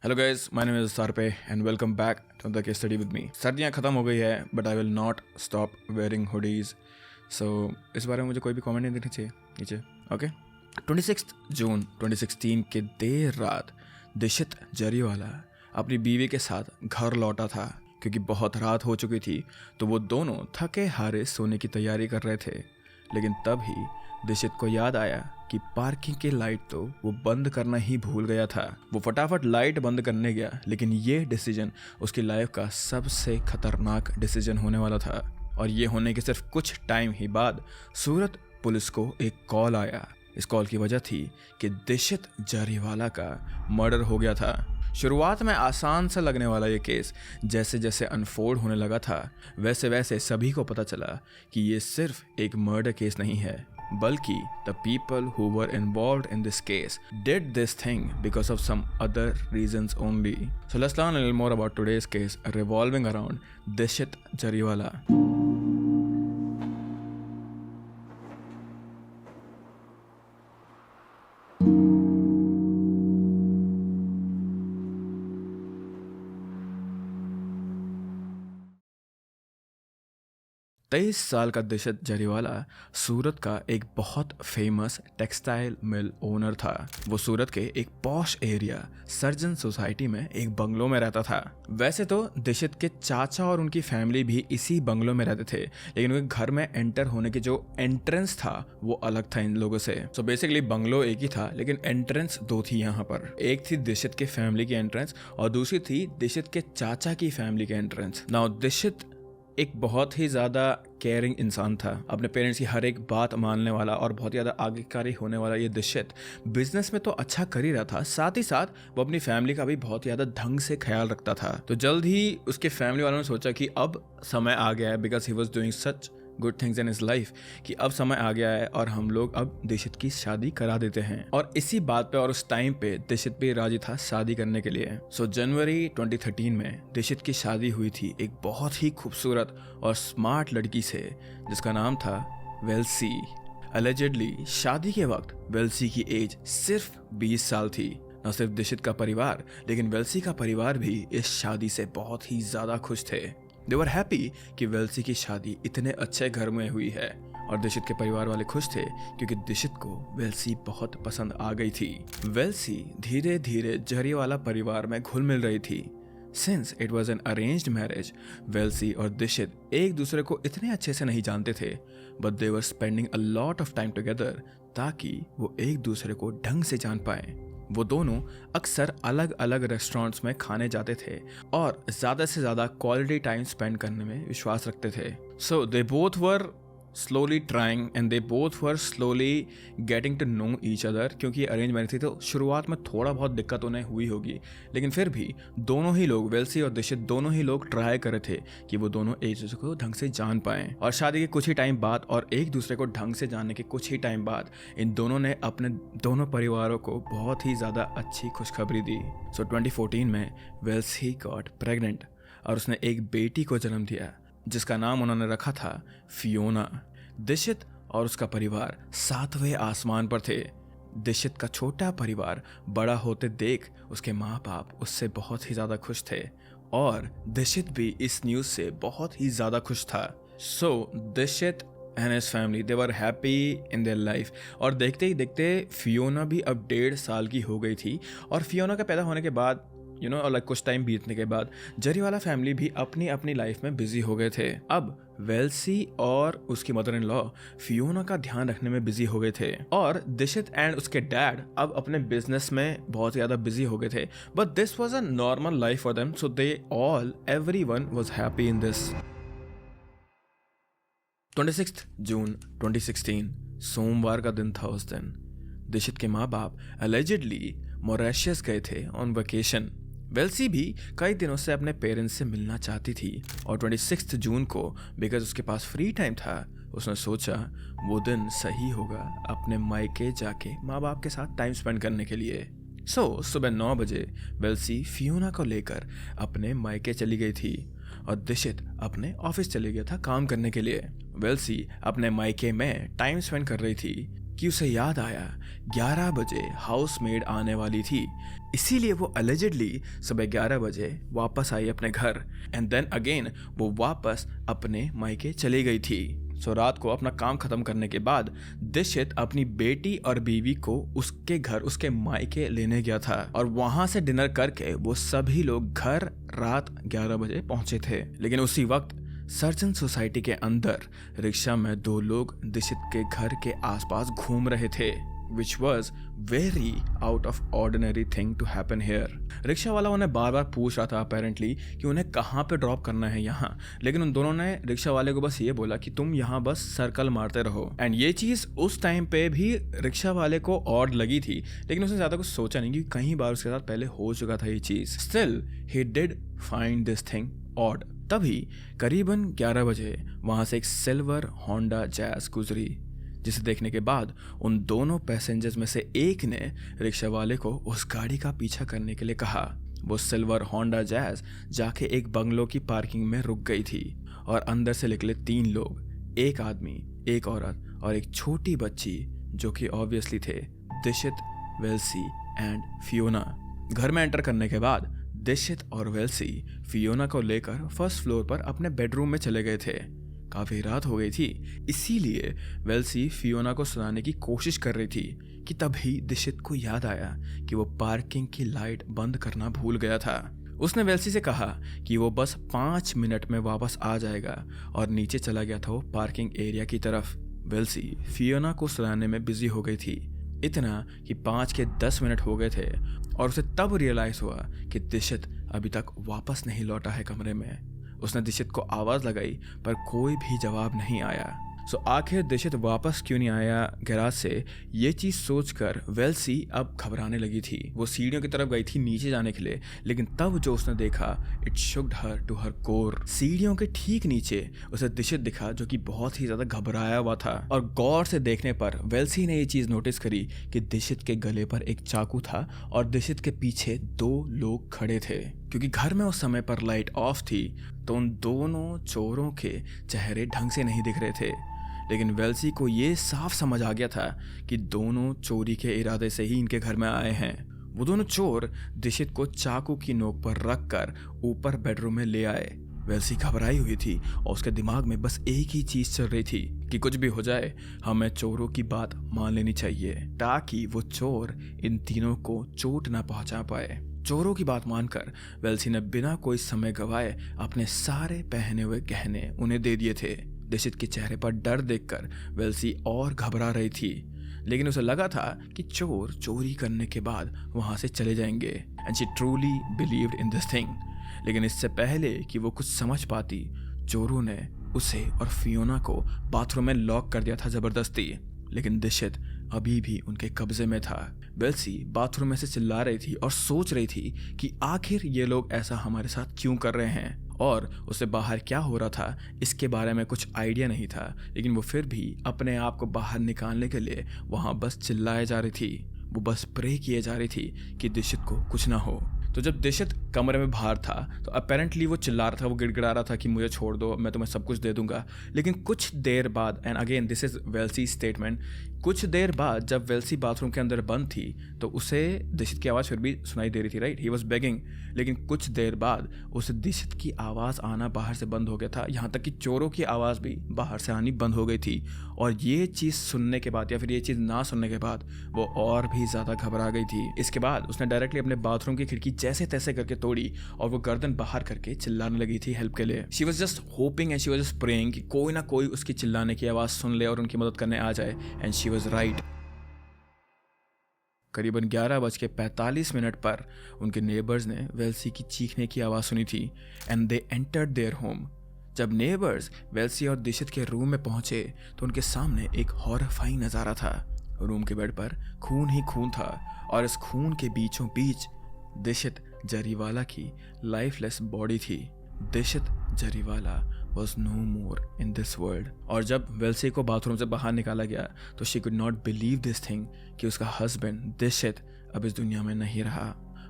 Hello guys, my name is सारपे and welcome back to the case study with me. सर्दियाँ ख़त्म हो गई है but I will not stop wearing hoodies. So इस बारे में मुझे कोई भी कमेंट नहीं देनी चाहिए नीचे, ओके। 26 जून 2016 के देर रात दिशित जरीवाला अपनी बीवी के साथ घर लौटा था। क्योंकि बहुत रात हो चुकी थी तो वो दोनों थके हारे सोने की तैयारी कर रहे थे। लेकिन तभी दिशित को याद आया कि पार्किंग की लाइट तो वो बंद करना ही भूल गया था। वो फटाफट लाइट बंद करने गया, लेकिन ये डिसीजन उसकी लाइफ का सबसे खतरनाक डिसीजन होने वाला था। और ये होने के सिर्फ कुछ टाइम ही बाद सूरत पुलिस को एक कॉल आया। इस कॉल की वजह थी कि दिशित जरीवाला का मर्डर हो गया था। शुरुआत में आसान सा लगने वाला ये केस जैसे जैसे अनफोल्ड होने लगा था, वैसे वैसे सभी को पता चला कि ये सिर्फ एक मर्डर केस नहीं है, बल्कि the people who were involved in this case did this thing because of some other reasons only. So let's learn a little more about today's case revolving around Dishit Jariwala. 23 साल का दिशित जरीवाला सूरत का एक बहुत फेमस टेक्सटाइल मिल ओनर था। वो सूरत के एक posh area surgeon society में एक बंगलो में रहता था। वैसे तो दिशित के चाचा और उनकी फैमिली भी इसी बंगलो में रहते थे, लेकिन उनके घर में एंटर होने के जो एंट्रेंस था वो अलग था इन लोगों से। सो बेसिकली बंगलो एक ही था, लेकिन एंट्रेंस दो थी यहाँ पर। एक थी दिशित के फैमिली की एंट्रेंस और दूसरी थी दिशित के चाचा की फैमिली की एंट्रेंस। नाउ दिशित एक बहुत ही ज़्यादा केयरिंग इंसान था, अपने पेरेंट्स की हर एक बात मानने वाला और बहुत ज़्यादा आज्ञाकारी होने वाला ये दिशित बिजनेस में तो अच्छा कर ही रहा था, साथ ही साथ वो अपनी फैमिली का भी बहुत ज़्यादा ढंग से ख्याल रखता था। तो जल्द ही उसके फैमिली वालों ने सोचा कि अब समय आ गया है, because he was doing such good things in his life, कि अब समय आ गया है और हम लोग अब दिशित की शादी करा देते हैं। और इसी बात पे और उस टाइम पे दिशित भी राजी था शादी करने के लिए। सो जनवरी 2013 में दिशित की शादी हुई थी एक बहुत ही खूबसूरत और स्मार्ट लड़की से जिसका नाम था वेल्सी। अलेजेडली शादी के वक्त वेल्सी की एज सिर्फ 20 साल थी। न सिर्फ दिशित का परिवार, लेकिन वेल्सी का परिवार भी इस शादी से बहुत ही ज्यादा खुश थे। दे वर हैप्पी कि वेल्सी की शादी इतने अच्छे घर में हुई है। और दिशित के परिवार वाले खुश थे क्योंकि दिशित को वेल्सी बहुत पसंद आ गई थी। वेल्सी धीरे धीरे जरीवाला परिवार में घुल मिल रही थी। Since it was an arranged marriage, Wellesley और दिशित एक दूसरे को इतने अच्छे से नहीं जानते थे, but they were spending a lot of time together ताकि वो एक दूसरे को ढंग से जान पाए। वो दोनों अक्सर अलग अलग रेस्टोरेंट्स में खाने जाते थे और ज़्यादा से ज़्यादा क्वालिटी टाइम स्पेंड करने में विश्वास रखते थे। So they both were slowly trying and they both were slowly getting to know each other. क्योंकि अरेंज मैरिज थी तो शुरुआत में थोड़ा बहुत दिक्कत उन्हें हुई होगी, लेकिन फिर भी दोनों ही लोग, वेल्सी और दिशित दोनों ही लोग ट्राई कर रहे थे कि वो दोनों एक दूसरे को ढंग से जान पाएं। और शादी के कुछ ही टाइम बाद और एक दूसरे को ढंग से जानने के कुछ ही टाइम बाद इन दोनों ने अपने दोनों परिवारों को बहुत ही ज़्यादा अच्छी खुशखबरी दी। सो 2014 में वेल्सी गॉट प्रेग्नेंट और उसने एक बेटी को जन्म दिया जिसका नाम उन्होंने रखा था फियोना। दिशित और उसका परिवार 7वें आसमान पर थे। दिशित का छोटा परिवार बड़ा होते देख उसके माँ बाप उससे बहुत ही ज़्यादा खुश थे और दिशित भी इस न्यूज़ से बहुत ही ज़्यादा खुश था। So Dishit and his family they were happy in their life. और देखते ही देखते फियोना भी अब 1.5 साल की हो गई थी। और फियोना के पैदा होने के बाद और कुछ टाइम बीतने के बाद जरीवाला फैमिली भी अपनी अपनी लाइफ में बिजी हो गए थे। अब वेल्सी और उसकी मदर इन लॉ फियोना का ध्यान रखने में बिजी हो गए थे और दिशित एंड उसके डैड अब अपने बिजनेस में बहुत ज्यादा बिजी हो गए थे। But this was a normal life for them, so they all everyone was happy in this. 26 जून 2016 सोमवार का दिन था। उस दिन दिशित के माँ बाप अलेजिडली मॉरिशस गए थे ऑन वेकेशन। वेल्सी भी कई दिनों से अपने पेरेंट्स से मिलना चाहती थी और 26 जून को बिकॉज उसके पास फ्री टाइम था, उसने सोचा वो दिन सही होगा अपने मायके जाके माँ बाप के साथ टाइम स्पेंड करने के लिए। सो सुबह 9 बजे वेल्सी फियोना को लेकर अपने मायके चली गई थी और दिशित अपने ऑफिस चले गया था काम करने के लिए। वेल्सी अपने मायके में टाइम स्पेंड कर रही थी कि उसे याद आया 11 बजे हाउसमेड आने वाली थी, इसीलिए वो अलेजिडली सुबह 11 बजे वापस आई अपने घर एंड देन अगेन वो वापस अपने मायके चली गई थी। सो रात को अपना काम खत्म करने के बाद दिशित अपनी बेटी और बीवी को उसके घर उसके मायके लेने गया था और वहां से डिनर करके वो सभी लोग घर रात 11 बजे पहुंचे थे। लेकिन उसी वक्त सर्जन सोसाइटी के अंदर रिक्शा में 2 लोग दिशित के घर के आसपास घूम रहे थे, which was very out of ordinary thing to happen here। Rickshaw वाला उन्हें बार बार पूछ रहा था अपेरेंटली कि उन्हें कहाँ पे ड्रॉप करना है यहाँ, लेकिन उन दोनों ने रिक्शा वाले को बस ये बोला कि तुम यहाँ बस सर्कल मारते रहो। एंड ये चीज़ उस टाइम पे भी रिक्शा वाले को ऑड लगी थी, लेकिन उसने ज़्यादा कुछ सोचा नहीं क्योंकि कई बार उसके साथ पहले हो चुका था ये चीज़। Still he did find this thing odd. तभी करीबन 11 बजे वहाँ से एक सिल्वर होंडा जैज गुजरी, जिसे देखने के बाद उन दोनों पैसेंजर्स में से एक ने रिक्शा वाले को उस गाड़ी का पीछा करने के लिए कहा। वो सिल्वर होंडा जैज जाके एक बंगलो की पार्किंग में रुक गई थी और अंदर से निकले 3 लोग, एक आदमी, एक औरत और एक छोटी बच्ची, जो कि ऑब्वियसली थे दिशित, वेल्सी एंड फियोना। घर में एंटर करने के बाद दिशित और वेल्सी फियोना को लेकर फर्स्ट फ्लोर पर अपने बेडरूम में चले गए थे। काफ़ी रात हो गई थी, इसीलिए वेल्सी फियोना को सुलाने की कोशिश कर रही थी कि तभी दिशित को याद आया कि वो पार्किंग की लाइट बंद करना भूल गया था। उसने वेल्सी से कहा कि वो बस 5 मिनट में वापस आ जाएगा और नीचे चला गया था वो पार्किंग एरिया की तरफ। वेल्सी फियोना को सुलाने में बिजी हो गई थी, इतना कि 5 के 10 मिनट हो गए थे और उसे तब रियलाइज हुआ कि दिशित अभी तक वापस नहीं लौटा है कमरे में। उसने दिशित को आवाज़ लगाई पर कोई भी जवाब नहीं आया। सो आखिर दिशित वापस क्यों नहीं आया गैराज से, ये चीज़ सोचकर वेल्सी अब घबराने लगी थी। वो सीढ़ियों की तरफ गई थी नीचे जाने के लिए, लेकिन तब जो उसने देखा it shocked her to her core. सीढ़ियों के ठीक नीचे उसे दिशित दिखा जो कि बहुत ही ज़्यादा घबराया हुआ था और गौर से देखने पर वेल्सी ने ये चीज़ नोटिस करी कि दिशित के गले पर एक चाकू था और दिशित के पीछे 2 लोग खड़े थे। क्योंकि घर में उस समय पर लाइट ऑफ थी तो उन दोनों चोरों के चेहरे ढंग से नहीं दिख रहे थे, लेकिन वेल्सी को ये साफ समझ आ गया था कि दोनों चोरी के इरादे से ही इनके घर में आए हैं। वो दोनों चोर दिशित को चाकू की नोक पर रखकर ऊपर बेडरूम में ले आए। वेल्सी घबराई हुई थी और उसके दिमाग में बस एक ही चीज चल रही थी कि कुछ भी हो जाए हमें चोरों की बात मान लेनी चाहिए ताकि वो चोर इन तीनों को चोट ना पहुंचा पाए। चोरों की बात मानकर वेल्सी ने बिना कोई समय गवाए अपने सारे पहने हुए गहने उन्हें दे दिए थे। दिशित के चेहरे पर डर देखकर वेल्सी और घबरा रही थी, लेकिन उसे लगा था कि चोर चोरी करने के बाद वहां से चले जाएंगे and she truly believed in this thing. लेकिन इससे पहले कि वो कुछ समझ पाती, चोरों ने उसे और फियोना को बाथरूम में लॉक कर दिया था जबरदस्ती। लेकिन दिशित अभी भी उनके कब्जे में था। वेल्सी बाथरूम में से चिल्ला रही थी और सोच रही थी कि आखिर ये लोग ऐसा हमारे साथ क्यों कर रहे हैं, और उसे बाहर क्या हो रहा था इसके बारे में कुछ आइडिया नहीं था। लेकिन वो फिर भी अपने आप को बाहर निकालने के लिए वहाँ बस चिल्लाए जा रही थी। वो बस प्रे किए जा रही थी कि दिशित को कुछ ना हो। तो जब दिशित कमरे में बाहर था तो अपेरेंटली वो चिल्ला रहा था, वो गिड़गिड़ा रहा था कि मुझे छोड़ दो, मैं तुम्हें सब कुछ दे दूंगा। लेकिन कुछ देर बाद, and again this is Wellesley statement, कुछ देर बाद जब वेल्सी बाथरूम के अंदर बंद थी तो उसे दिशित की आवाज़ फिर भी सुनाई दे रही थी, राइट, ही वॉज बेगिंग। लेकिन कुछ देर बाद उसे दिशित की आवाज़ आना बाहर से बंद हो गया था, यहाँ तक कि चोरों की आवाज़ भी बाहर से आनी बंद हो गई थी। और ये चीज़ सुनने के बाद या फिर ये चीज़ ना सुनने के बाद वो और भी ज़्यादा घबरा गई थी। इसके बाद उसने डायरेक्टली अपने बाथरूम की खिड़की जैसे तैसे करके तोड़ी और वो गर्दन बाहर करके चिल्लाने लगी थी हेल्प के लिए। She was just hoping and she was just praying कि कोई ना कोई उसकी चिल्लाने की आवाज़ सुन ले और उनकी मदद करने आ जाए। And she was right. करीबन 11:45 पर उनके नेबर्स ने वेल्सी की चीखने की आवाज़ सुनी थी and they entered their home. जब नेबर्स वेल्सी और दिशित के रूम में पहुंचे तो उनके सामने एक हॉरिफाइंग नज़ारा था। रूम के बेड पर खून ही खून था और इस खून के बीचों बीच दिशित जरीवाला की लाइफलेस बॉडी थी। Dishit Jariwala was no more in this world. और जब वेल्सी को बाथरूम से बाहर निकाला गया तो she could not believe this thing कि उसका हस्बैंड दिशित अब इस दुनिया में नहीं रहा।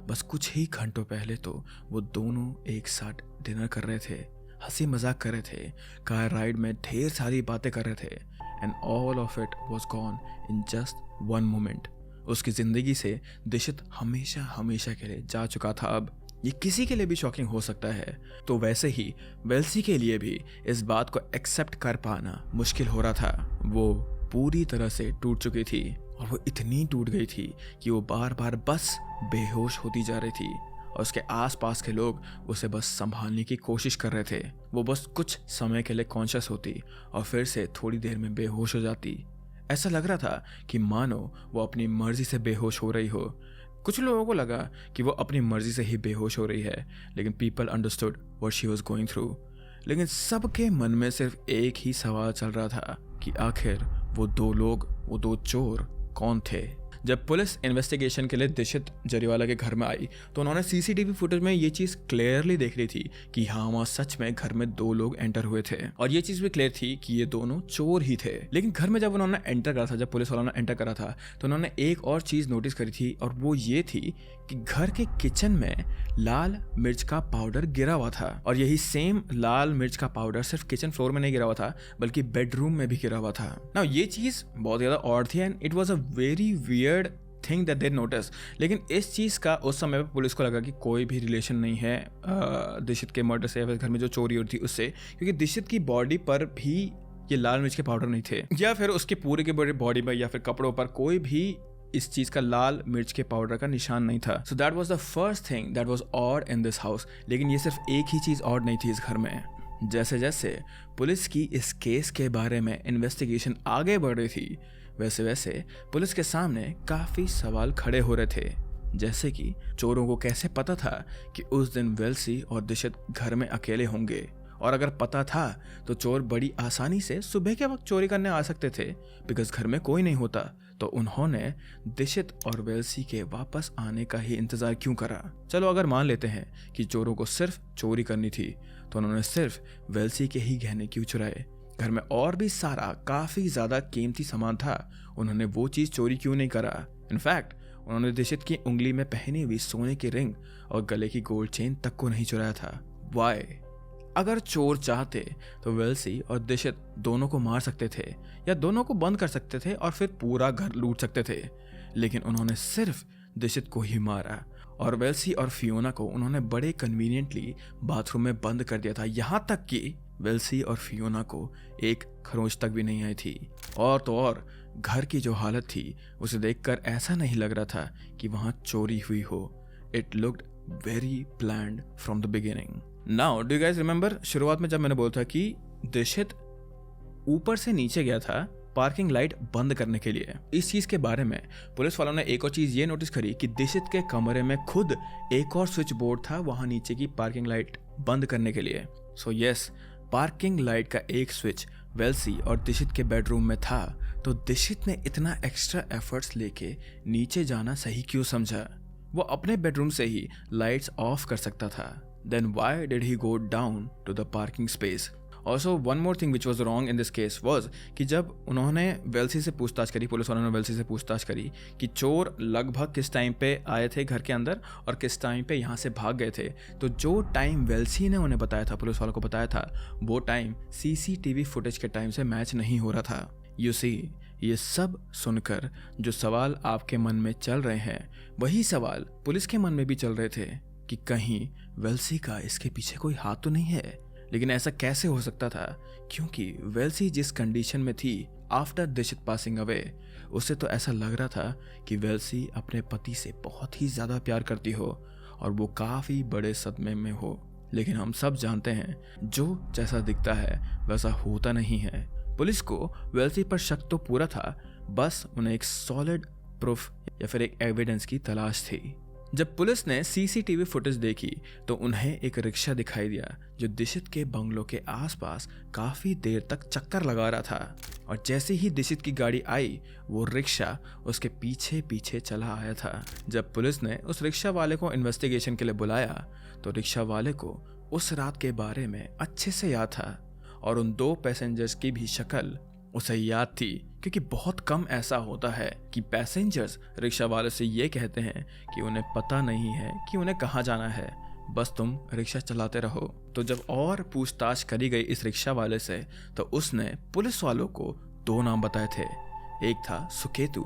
बस कुछ ही घंटों पहले तो वो दोनों एक साथ डिनर कर रहे थे, हंसी मजाक कर रहे थे, कार राइड में ढेर सारी बातें कर रहे थे। And all of it was gone in just one moment. उसकी जिंदगी से दिशित हमेशा हमेशा के लिए जा चुका था। अब ये किसी के लिए भी शॉकिंग हो सकता है, तो वैसे ही वेल्सी के लिए भी इस बात को एक्सेप्ट कर पाना मुश्किल हो रहा था। वो पूरी तरह से टूट चुकी थी और वो इतनी टूट गई थी कि वो बार बार बस बेहोश होती जा रही थी और उसके आसपास के लोग उसे बस संभालने की कोशिश कर रहे थे। वो बस कुछ समय के लिए कॉन्शियस होती और फिर से थोड़ी देर में बेहोश हो जाती। ऐसा लग रहा था कि मानो वो अपनी मर्जी से बेहोश हो रही हो। कुछ लोगों को लगा कि वो अपनी मर्जी से ही बेहोश हो रही है, लेकिन people understood what she was going through. लेकिन सबके मन में सिर्फ एक ही सवाल चल रहा था कि आखिर वो दो चोर कौन थे। जब पुलिस इन्वेस्टिगेशन के लिए दिशित जरीवाला के घर में आई तो उन्होंने सीसीटीवी फुटेज में ये चीज़ क्लियरली देख ली थी कि हाँ, वहाँ सच में घर में 2 लोग एंटर हुए थे और ये चीज़ भी क्लियर थी कि ये दोनों चोर ही थे। लेकिन घर में जब उन्होंने एंटर करा था, जब पुलिस वालों ने एंटर करा था, तो उन्होंने एक और चीज़ नोटिस करी थी और वो ये थी कि घर के किचन में लाल मिर्च का पाउडर गिरा हुआ था। और यही सेम लाल मिर्च का पाउडर सिर्फ किचन फ्लोर में नहीं गिरा हुआ था बल्कि बेडरूम में भी गिरा हुआ था। नाउ ये चीज़ बहुत ज़्यादा ऑड थी and it was a very weird thing that they notice. लेकिन इस चीज़ का उस समय पे पुलिस को लगा कि कोई भी रिलेशन नहीं है दिशित के मर्डर से या फिर घर में जो चोरी हुई थी उससे, क्योंकि दिशित की बॉडी पर भी ये लाल मिर्च के पाउडर नहीं थे या फिर उसके पूरे के पूरे बॉडी पर या फिर कपड़ों पर कोई भी इस चीज का लाल मिर्च के पाउडर का निशान नहीं था। So that was the first thing that was odd in this house. लेकिन ये सिर्फ एक ही चीज ऑड नहीं थी इस घर में। जैसे जैसे पुलिस की इस केस के बारे में इन्वेस्टिगेशन आगे बढ़ रही थी वैसे वैसे पुलिस के सामने काफी सवाल खड़े हो रहे थे, जैसे कि चोरों को कैसे पता था कि उस दिन वेल्सी और दिशित घर में अकेले होंगे, और अगर पता था तो चोर बड़ी आसानी से सुबह के वक्त चोरी करने आ सकते थे बिकॉज घर में कोई नहीं होता। तो उन्होंने दिशित और वेल्सी के वापस आने का ही इंतजार क्यों करा। चलो अगर मान लेते हैं कि चोरों को सिर्फ चोरी करनी थी तो उन्होंने सिर्फ वेल्सी के ही गहने क्यों चुराए। घर में और भी सारा काफी ज्यादा कीमती सामान था, उन्होंने वो चीज चोरी क्यों नहीं करा। इनफैक्ट उन्होंने दिशित की उंगली में पहनी हुई सोने की रिंग और गले की गोल्ड चेन तक को नहीं चुराया था। वाई? अगर चोर चाहते तो वेल्सी और दिशित दोनों को मार सकते थे या दोनों को बंद कर सकते थे और फिर पूरा घर लूट सकते थे, लेकिन उन्होंने सिर्फ दिशित को ही मारा और वेल्सी और फियोना को उन्होंने बड़े कन्वीनियंटली बाथरूम में बंद कर दिया था। यहाँ तक कि वेल्सी और फियोना को एक खरोंच तक भी नहीं आई थी। और तो और घर की जो हालत थी उसे देखकर ऐसा नहीं लग रहा था कि वहाँ चोरी हुई हो। It looked very planned from the beginning. Now do you guys remember शुरुआत में जब मैंने बोला था कि दिशित ऊपर से नीचे गया था पार्किंग लाइट बंद करने के लिए। इस चीज के बारे में पुलिस वालों ने एक और चीज ये नोटिस करी कि दिशित के कमरे में खुद एक और स्विच बोर्ड था वहां नीचे की पार्किंग लाइट बंद करने के लिए। सो यस, पार्किंग लाइट का एक स्विच वेल्सी और दिशित के बेडरूम में था, तो दिशित ने इतना एक्स्ट्रा एफर्ट्स लेके नीचे जाना सही क्यों समझा। वो अपने बेडरूम से ही लाइट्स ऑफ कर सकता था। Then why did he go down to the parking space? Also one more thing which was wrong in this case was कि जब उन्होंने वेल्सी से पूछताछ करी, पुलिस वालों ने वेल्सी से पूछताछ करी कि चोर लगभग किस टाइम पे आए थे घर के अंदर और किस टाइम पे यहाँ से भाग गए थे, तो जो टाइम वेल्सी ने उन्हें बताया था, पुलिस वालों को बताया था, वो टाइम सीसीटीवी फुटेज के टाइम से मैच नहीं हो रहा था। You see, ये सब सुनकर जो सवाल आपके मन में चल रहे हैं वही सवाल पुलिस के मन में भी चल रहे थे कि कहीं वेल्सी का इसके पीछे कोई हाथ तो नहीं है। लेकिन ऐसा कैसे हो सकता था, क्योंकि वेल्सी जिस कंडीशन में थी आफ्टर दिशित पासिंग अवे, उसे तो ऐसा लग रहा था कि वेल्सी अपने पति से बहुत ही ज़्यादा प्यार करती हो और वो काफ़ी बड़े सदमे में हो। लेकिन हम सब जानते हैं जो जैसा दिखता है वैसा होता नहीं है। पुलिस को वेल्सी पर शक तो पूरा था, बस उन्हें एक सॉलिड प्रूफ या फिर एक एविडेंस की तलाश थी। जब पुलिस ने सीसीटीवी फुटेज देखी तो उन्हें एक रिक्शा दिखाई दिया जो दिशित के बंगलों के आसपास काफी देर तक चक्कर लगा रहा था, और जैसे ही दिशित की गाड़ी आई वो रिक्शा उसके पीछे पीछे चला आया था। जब पुलिस ने उस रिक्शा वाले को इन्वेस्टिगेशन के लिए बुलाया तो रिक्शा वाले को उस रात के बारे में अच्छे से याद था और उन 2 पैसेंजर्स की भी शक्ल उसे याद थी, क्योंकि बहुत कम ऐसा होता है कि पैसेंजर्स रिक्शा वाले से ये कहते हैं कि उन्हें पता नहीं है कि उन्हें कहाँ जाना है, बस तुम रिक्शा चलाते रहो। तो जब और पूछताछ करी गई इस रिक्शा वाले से तो उसने पुलिस वालों को दो नाम बताए थे, एक था सुकेतु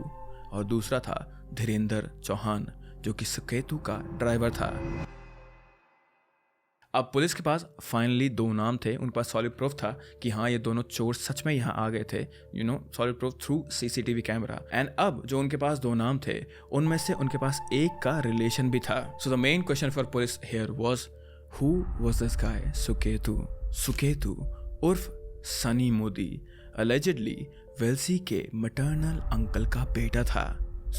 और दूसरा था धीरेंद्र चौहान, जो कि सुकेतु का ड्राइवर था। अब पुलिस के पास फाइनली दो नाम थे, उनके पास सॉलिड प्रूफ था कि हाँ ये दोनों चोर सच में यहाँ आ गए थे, solid proof through CCTV camera. And अब जो उनके पास दो नाम थे उनमें से उनके पास एक का रिलेशन भी था। So the main question for police here was who was this guy Suketu. Suketu उर्फ सनी मोदी अलेजिडली वेल्सी के मैटरनल अंकल का बेटा था।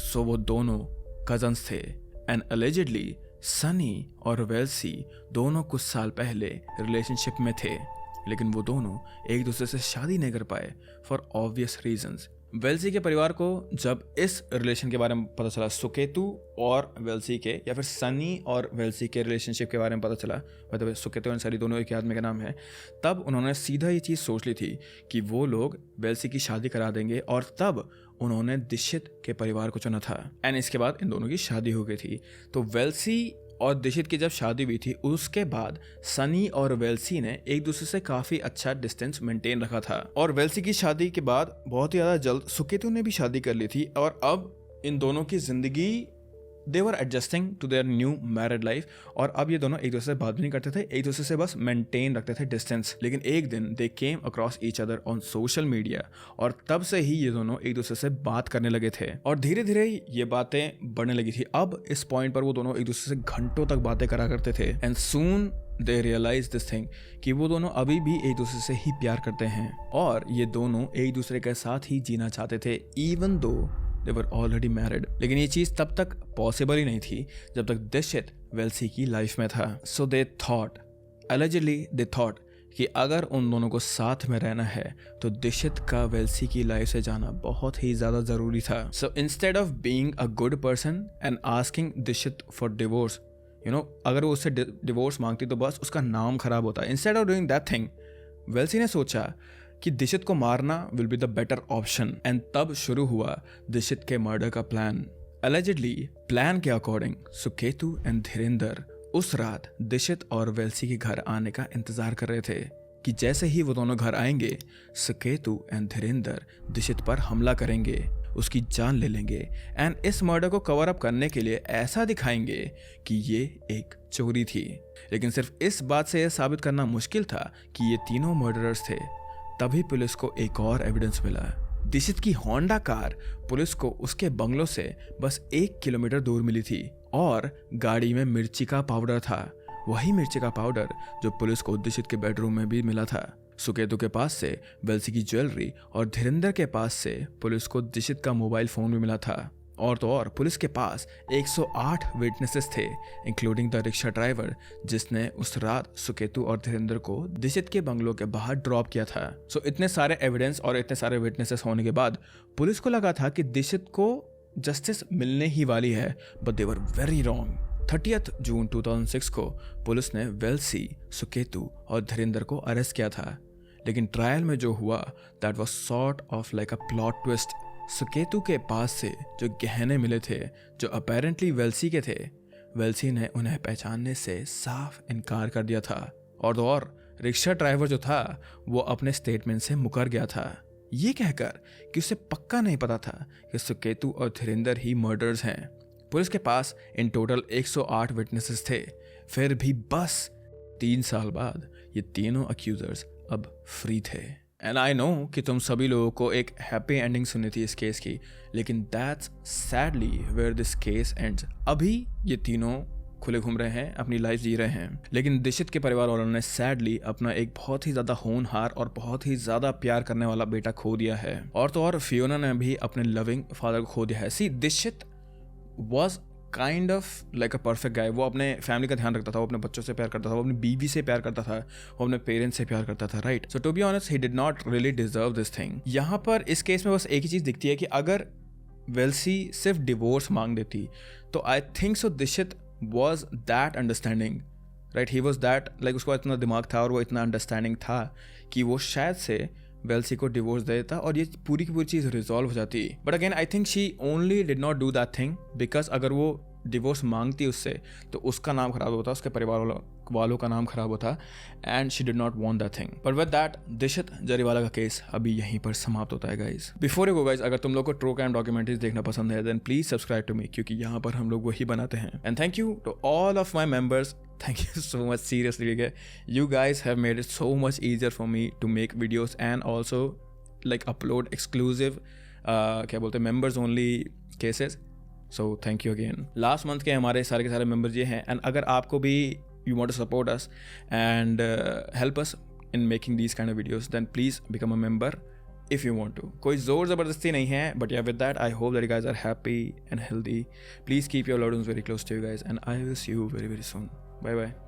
सो वो दोनों कजन्स थे एंड अलेजिडली सनी और वेल्सी दोनों कुछ साल पहले रिलेशनशिप में थे, लेकिन वो दोनों एक दूसरे से शादी नहीं कर पाए फॉर ऑब्वियस रीजंस। वेल्सी के परिवार को जब इस रिलेशन के बारे में पता चला, सुकेतु और वेल्सी के या फिर सनी और वेल्सी के रिलेशनशिप के बारे में पता चला, मतलब सुकेतु और सनी दोनों एक ही आदमी का नाम है, तब उन्होंने सीधा ये चीज़ सोच ली थी कि वो लोग वेल्सी की शादी करा देंगे और तब उन्होंने दीक्षित के परिवार को चुना था। एंड इसके बाद इन दोनों की शादी हो गई थी। तो वेल्सी और दीक्षित की जब शादी हुई थी उसके बाद सनी और वेल्सी ने एक दूसरे से काफी अच्छा डिस्टेंस मेंटेन रखा था। और वेल्सी की शादी के बाद बहुत ही ज्यादा जल्द सुकेतु ने भी शादी कर ली थी और अब इन दोनों की जिंदगी they were adjusting to their new married life. और अब ये दोनों एक दूसरे से बात भी नहीं करते थे, एक दूसरे से बस मेंटेन रखते थे डिस्टेंस। लेकिन एक दिन they came across each other on social media और तब से ही ये दोनों एक दूसरे से बात करने लगे थे और धीरे धीरे ये बातें बढ़ने लगी थी। अब इस पॉइंट पर वो दोनों एक दूसरे से घंटों तक बातें करा करते थे। And soon they realise this thing कि वो दोनों अभी भी एक दूसरे से ही प्यार करते हैं और ये दोनों एक दूसरे के साथ ही जीना चाहते थे, even though they were already married. लेकिन ये चीज़ तब तक पॉसिबल ही नहीं थी जब तक दीक्षित वेल्सी की लाइफ में था। So they thought, allegedly they thought कि अगर उन दोनों को साथ में रहना है तो दीक्षित का वेल्सी की लाइफ से जाना बहुत ही ज़्यादा ज़रूरी था। So instead of being a good person and asking Dikshit for divorce, अगर वो उससे डिवोर्स मांगती तो बस उसका नाम खराब होता। Instead of doing that thing, Wellesley ने सोचा कि दीक्षित को मारना will be the better option. And तब शुरू हुआ दीक्षित के मर्डर का प्लान। एलिजिडली प्लान के अकॉर्डिंग सुकेतु एंड धीरेंद्र उस रात दीक्षित और वेल्सी के घर आने का इंतजार कर रहे थे कि जैसे ही वो दोनों घर आएंगे सुकेतु एंड धीरेंद्र दीक्षित पर हमला करेंगे, उसकी जान ले लेंगे एंड इस मर्डर को कवर अप करने के लिए ऐसा दिखाएंगे कि ये एक चोरी थी। लेकिन सिर्फ इस बात से यह साबित करना मुश्किल था कि ये तीनों मर्डरर्स थे। तभी पुलिस को एक और एविडेंस मिला। दीक्षित की होंडा कार पुलिस को उसके बंगलों से बस 1 किलोमीटर दूर मिली थी और गाड़ी में मिर्ची का पाउडर था, वही मिर्ची का पाउडर जो पुलिस को दीक्षित के बेडरूम में भी मिला था। सुकेतु के पास से वेल्सी की ज्वेलरी और धीरेंद्र के पास से पुलिस को दीक्षित का मोबाइल फोन भी मिला था। और तो और पुलिस के पास 108 विटनेसेस थे, इंक्लूडिंग द रिक्शा ड्राइवर जिसने उस रात सुकेतु और धीरेंद्र को दीक्षित के बंगलों के बाहर ड्रॉप किया था। सो इतने सारे एविडेंस और इतने सारे विटनेसेस होने के बाद पुलिस को लगा था कि दीक्षित को जस्टिस मिलने ही वाली है, but they were very wrong. 30 जून 2006 को पुलिस ने वेल्सी, सुकेतु और धीरेंद्र को अरेस्ट किया था। लेकिन ट्रायल में जो हुआ that was sort of like a plot twist. Suketu के पास से जो गहने मिले थे जो अपेरेंटली वेल्सी के थे, वेल्सी ने उन्हें पहचानने से साफ इनकार कर दिया था। और तो और रिक्शा ड्राइवर जो था वो अपने स्टेटमेंट से मुकर गया था, ये कहकर कि उसे पक्का नहीं पता था कि सुकेतु और धीरेंद्र ही मर्डर्स हैं। पुलिस के पास इन टोटल 108 विटनेसेस थे, फिर भी बस 3 साल बाद ये तीनों अक्यूजर्स अब फ्री थे। एंड आई नो कि तुम सभी लोगों को एक हैप्पी एंडिंग सुनी थी इस केस की, लेकिन that's sadly where this case ends. अभी ये तीनों खुले घूम रहे हैं, अपनी लाइफ जी रहे हैं, लेकिन दीक्षित के परिवार वालों ने सैडली अपना एक बहुत ही ज्यादा होनहार और बहुत ही ज्यादा प्यार करने वाला बेटा खो दिया है। और तो और फियोना ने भी अपने लविंग फादर को खो दिया है। See, Dikshit was kind of like a perfect guy. वो अपने फैमिली का ध्यान रखता था, वो अपने बच्चों से प्यार करता था, वो अपनी बीवी से प्यार करता था, वो अपने पेरेंट्स से प्यार करता था, right. So to be honest he did not really deserve this thing. यहाँ पर इस केस में बस एक ही चीज़ दिखती है कि अगर वेल्सी सिर्फ डिवोर्स मांग देती तो I think so Dikshit was that understanding, right. He was that like उसको इतना दिमाग था और वो इतना अंडरस्टैंडिंग था कि वो शायद से वेल्सी को डिवोर्स दे देता और ये पूरी की पूरी चीज़ रिजॉल्व हो जाती। But again I think she only did not do that thing because अगर वो डिवोर्स मांगती उससे तो उसका नाम खराब होता, उसके परिवार वालों वालों का नाम खराब होता and she did not want that thing. But with that Dikshit Jariwala का केस अभी यहीं पर समाप्त होता है guys. Before you go guys, अगर तुम लोग को ट्रू क्राइम डॉक्यूमेंट्रीज देखना पसंद है then please subscribe to me, क्योंकि यहाँ पर हम लोग वही बनाते हैं। And thank you to all of my members, thank you so much seriously, you guys have made it so much easier for me to make videos and also like upload exclusive क्या बोलते हैं members only cases, so thank you again। last month के हमारे सारे के सारे members ये हैं, and अगर आपको भी you want to support us and help us in making these kind of videos then please become a member if you want to। कोई जोर ज़बरदस्ती नहीं है, but yeah with that I hope that you guys are happy and healthy। please keep your loved ones very close to you guys and I will see you very very soon। Bye bye।